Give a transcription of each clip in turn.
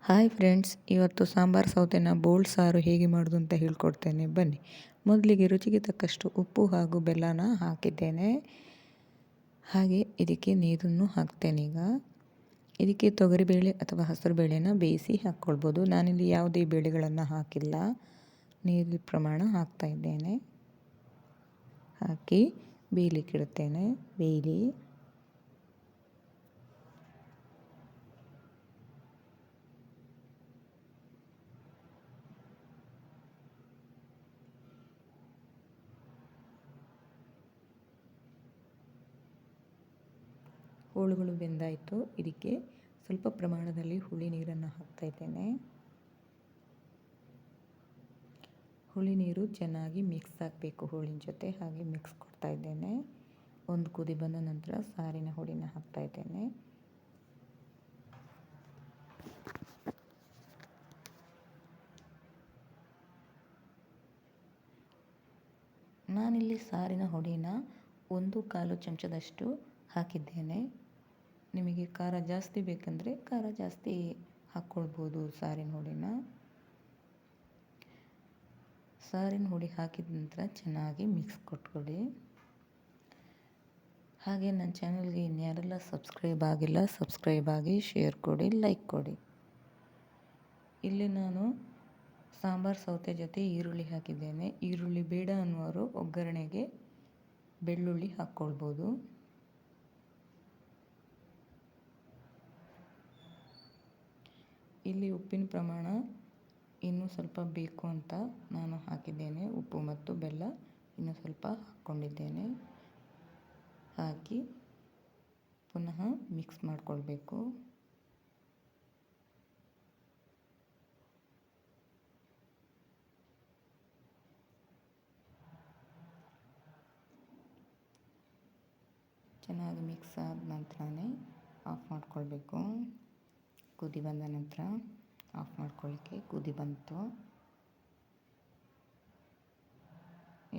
Hi friends, ಇವತ್ತು sambar ಸೌತೆನ bold ಸಾರು ಹೇಗೆ ಮಾಡೋದು ಅಂತ ಹೇಳ್ಕೊಡ್ತೇನೆ ಬನ್ನಿ. ಮೊದಲಿಗೆ ರುಚಿಗೆ ತಕ್ಕಷ್ಟು ಉಪ್ಪು ಹಾಗೂ ಬೆಲ್ಲನ ಹಾಕಿದ್ದೇನೆ. ಹಾಗೆ ಇದಕ್ಕೆ ನೀರನ್ನು ಹಾಕ್ತೇನೆ. ಇದಕ್ಕೆ ತೊಗರಿಬೇಳೆ ಅಥವಾ ಹಸಿರು ಬೇಳೆನ ಬೇಯಿಸಿ ಹಾಕ್ಕೊಳ್ಬೋದು. ನಾನಿಲ್ಲಿ ಯಾವುದೇ ಬೇಳೆಗಳನ್ನು ಹಾಕಿಲ್ಲ, ನೀರಿನ ಪ್ರಮಾಣ ಹಾಕ್ತಾ ಇದ್ದೇನೆ. ಹಾಕಿ ಬೇಯಲಿಕ್ಕಿಡುತ್ತೇನೆ. ಬೇಯಲಿ. ಹೋಳುಗಳು ಬೆಂದಾಯಿತು. ಇದಕ್ಕೆ ಸ್ವಲ್ಪ ಪ್ರಮಾಣದಲ್ಲಿ ಹುಳಿ ನೀರನ್ನು ಹಾಕ್ತಾ ಇದ್ದೇನೆ. ಹುಳಿ ನೀರು ಚೆನ್ನಾಗಿ ಮಿಕ್ಸ್ ಆಗಬೇಕು ಹೋಳಿನ ಜೊತೆ, ಹಾಗೆ ಮಿಕ್ಸ್ ಕೊಡ್ತಾ ಇದ್ದೇನೆ. ಒಂದು ಕುದಿ ಬಂದ ನಂತರ ಸಾರಿನ ಹುಡಿನ ಹಾಕ್ತಾ ಇದ್ದೇನೆ. ನಾನಿಲ್ಲಿ ಸಾರಿನ ಹುಡಿನ 1/4 ಚಮಚದಷ್ಟು ಹಾಕಿದ್ದೇನೆ. ನಿಮಗೆ ಖಾರ ಜಾಸ್ತಿ ಬೇಕಂದರೆ ಖಾರ ಜಾಸ್ತಿ ಹಾಕ್ಕೊಳ್ಬೋದು. ಸಾರಿನ ಹುಡಿ ಹಾಕಿದ ನಂತರ ಚೆನ್ನಾಗಿ ಮಿಕ್ಸ್ ಕೊಟ್ಕೊಳ್ಳಿ. ಹಾಗೆ ನನ್ನ ಚಾನಲ್ಗೆ ಇನ್ಯಾರೆಲ್ಲ ಸಬ್ಸ್ಕ್ರೈಬ್ ಆಗಿಲ್ಲ, ಸಬ್ಸ್ಕ್ರೈಬ್ ಆಗಿ, ಶೇರ್ ಕೊಡಿ, ಲೈಕ್ ಕೊಡಿ. ಇಲ್ಲಿ ನಾನು ಸಾಂಬಾರು ಸೌತೆ ಜೊತೆ ಈರುಳ್ಳಿ ಹಾಕಿದ್ದೇನೆ. ಈರುಳ್ಳಿ ಬೇಡ ಅನ್ನುವರು ಒಗ್ಗರಣೆಗೆ ಬೆಳ್ಳುಳ್ಳಿ ಹಾಕ್ಕೊಳ್ಬೋದು. ಇಲ್ಲಿ ಉಪ್ಪಿನ ಪ್ರಮಾಣ ಇನ್ನೂ ಸ್ವಲ್ಪ ಬೇಕು ಅಂತ ನಾನು ಹಾಕಿದ್ದೇನೆ. ಉಪ್ಪು ಮತ್ತು ಬೆಲ್ಲ ಇನ್ನೂ ಸ್ವಲ್ಪ ಹಾಕ್ಕೊಂಡಿದ್ದೇನೆ. ಹಾಕಿ ಪುನಃ ಮಿಕ್ಸ್ ಮಾಡಿಕೊಳ್ಬೇಕು. ಚೆನ್ನಾಗಿ ಮಿಕ್ಸ್ ಆದ ನಂತರನೇ ಆಫ್ ಮಾಡ್ಕೊಳ್ಬೇಕು. ಕುದಿ ಬಂದ ನಂತರ ಆಫ್ ಮಾಡ್ಕೊಳ್ಳಿಕ್ಕೆ ಕುದಿ ಬಂತು.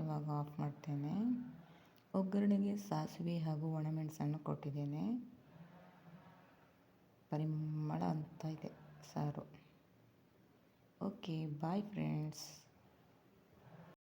ಇವಾಗ ಆಫ್ ಮಾಡ್ತೇನೆ. ಒಗ್ಗರಣೆಗೆ ಸಾಸಿವೆ ಹಾಗೂ ಒಣಮೆಣಸನ್ನು ಕೊಟ್ಟಿದ್ದೇನೆ. ಪರಿಮಳ ಅಂತ ಇದೆ ಸಾರು. Okay, bye friends.